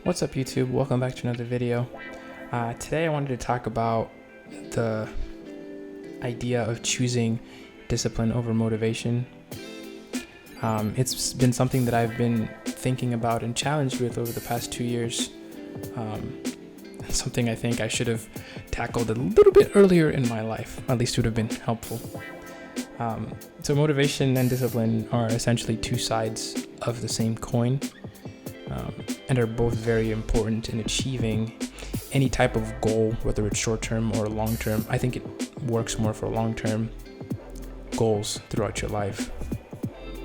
What's up, YouTube? Welcome back to another video. Today I wanted to talk about the idea of choosing discipline over motivation. It's been something that I've been thinking about and challenged with over the past 2 years. Something I think I should have tackled a little bit earlier in my life. At least it would have been helpful. So motivation and discipline are essentially two sides of the same coin. And are both very important in achieving any type of goal, whether it's short-term or long-term. I think it works more for long-term goals throughout your life.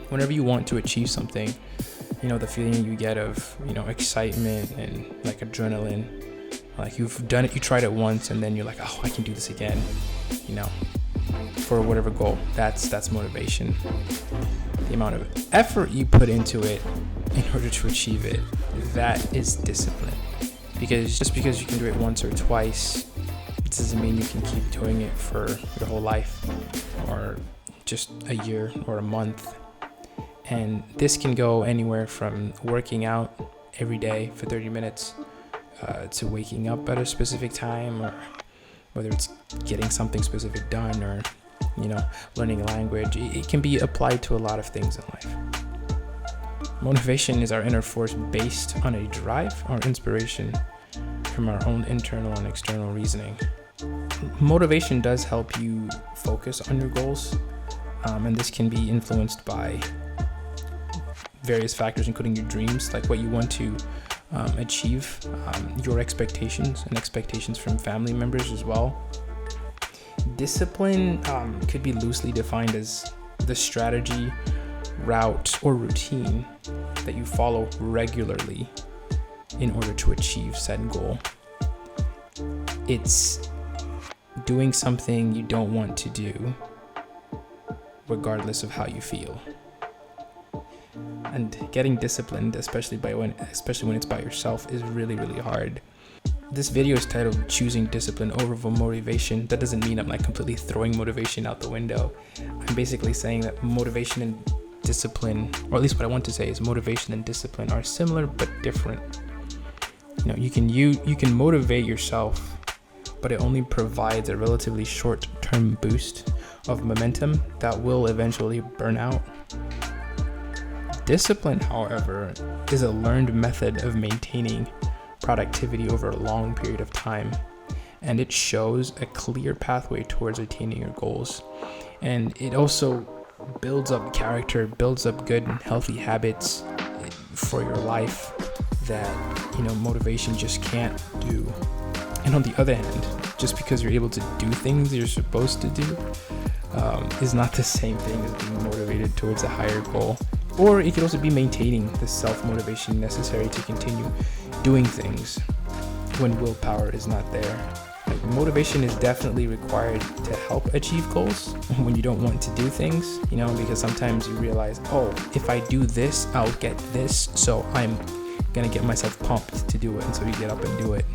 Whenever you want to achieve something, the feeling you get of, excitement and like adrenaline, like you've done it, you tried it once and then you're like, oh, I can do this again, for whatever goal. That's motivation. The amount of effort you put into it in order to achieve it, that is discipline. Because just because you can do it once or twice, it doesn't mean you can keep doing it for your whole life or just a year or a month. And this can go anywhere from working out every day for 30 minutes to waking up at a specific time, or whether it's getting something specific done or learning a language. It can be applied to a lot of things in life. Motivation is our inner force based on a drive or inspiration from our own internal and external reasoning. Motivation does help you focus on your goals, and this can be influenced by various factors, including your dreams, like what you want to achieve, your expectations and expectations from family members as well. Discipline could be loosely defined as the strategy, route, or routine that you follow regularly in order to achieve said goal. It's doing something you don't want to do, regardless of how you feel. And getting disciplined, especially when it's by yourself, is really, really hard. This video is titled Choosing Discipline Over Motivation. That doesn't mean I'm like completely throwing motivation out the window. I'm basically saying that motivation and discipline, or at least what I want to say is motivation and discipline are similar but different. You can motivate yourself, but it only provides a relatively short-term boost of momentum that will eventually burn out. Discipline, however, is a learned method of maintaining productivity over a long period of time, and it shows a clear pathway towards attaining your goals. And it also builds up character, builds up good and healthy habits for your life that motivation just can't do. And on the other hand, just because you're able to do things you're supposed to do is not the same thing as being motivated towards a higher goal. Or it could also be maintaining the self-motivation necessary to continue doing things when willpower is not there. Like, motivation is definitely required to help achieve goals when you don't want to do things, because sometimes you realize, oh, if I do this, I'll get this, so I'm gonna get myself pumped to do it, and so you get up and do it.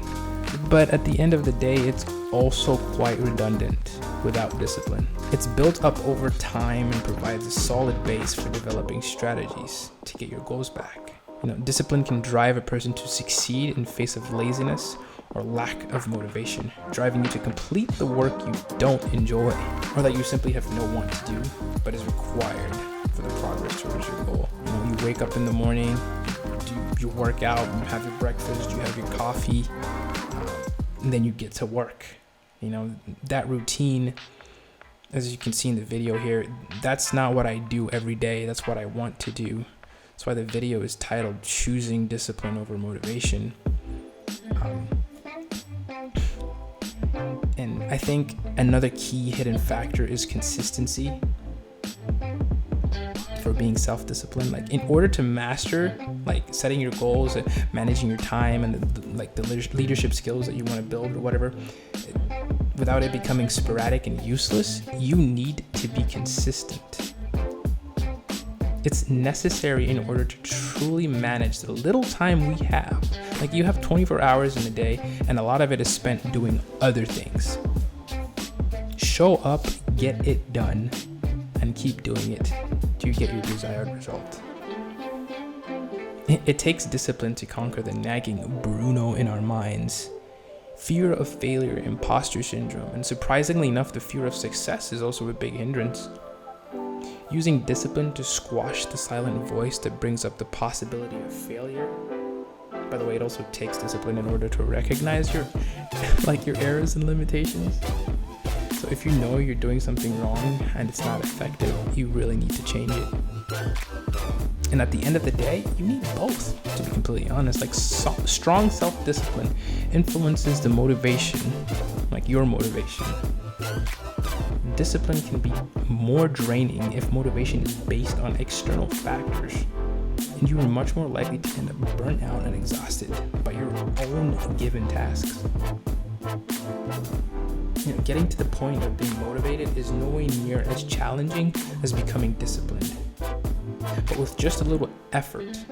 But at the end of the day, it's also quite redundant without discipline. It's built up over time and provides a solid base for developing strategies to get your goals back. Discipline can drive a person to succeed in face of laziness or lack of motivation, driving you to complete the work you don't enjoy, or that you simply have no want to do, but is required for the progress towards your goal. You wake up in the morning, you work out, you have your breakfast, you have your coffee, and then you get to work. That routine, as you can see in the video here, that's not what I do every day. That's what I want to do. That's why the video is titled Choosing Discipline Over Motivation. And I think another key hidden factor is consistency for being self-disciplined. Like, in order to master setting your goals, managing your time, and the leadership skills that you want to build or whatever, without it becoming sporadic and useless, you need to be consistent. It's necessary in order to truly manage the little time we have. Like, you have 24 hours in a day, and a lot of it is spent doing other things. Show up, get it done, and keep doing it till you get your desired result. It takes discipline to conquer the nagging Bruno in our minds. Fear of failure, imposter syndrome, and surprisingly enough, the fear of success is also a big hindrance. Using discipline to squash the silent voice that brings up the possibility of failure. By the way, it also takes discipline in order to recognize your errors and limitations. So if you know you're doing something wrong and it's not effective, you really need to change it. And at the end of the day, you need both, to be completely honest. Strong self-discipline influences the motivation, your motivation. Discipline can be more draining if motivation is based on external factors, and you are much more likely to end up burnt out and exhausted by your own given tasks. Getting to the point of being motivated is nowhere near as challenging as becoming disciplined. But with just a little effort,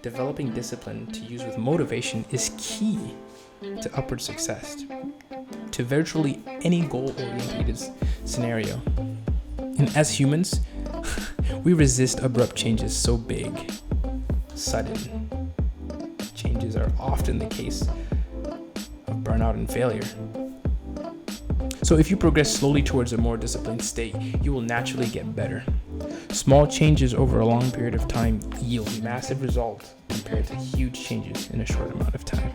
developing discipline to use with motivation is key to upward success, to virtually any goal-oriented scenario. And as humans, we resist abrupt changes so big. Sudden changes are often the case of burnout and failure. So if you progress slowly towards a more disciplined state, you will naturally get better. Small changes over a long period of time yield massive results compared to huge changes in a short amount of time.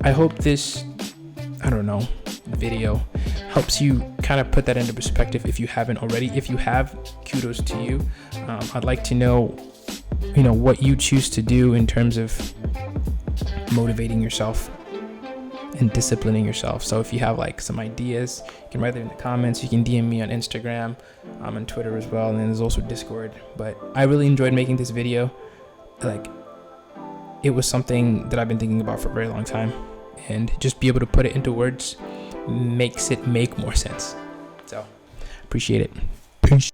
I hope this, video helps you kind of put that into perspective if you haven't already. If you have, kudos to you. I'd like to know, what you choose to do in terms of motivating yourself and disciplining yourself. So if you have some ideas, you can write it in the comments. You can DM me on Instagram, on Twitter as well, and then there's also Discord. But I really enjoyed making this video. It was something that I've been thinking about for a very long time, and just be able to put it into words makes it make more sense. So appreciate it. Peace.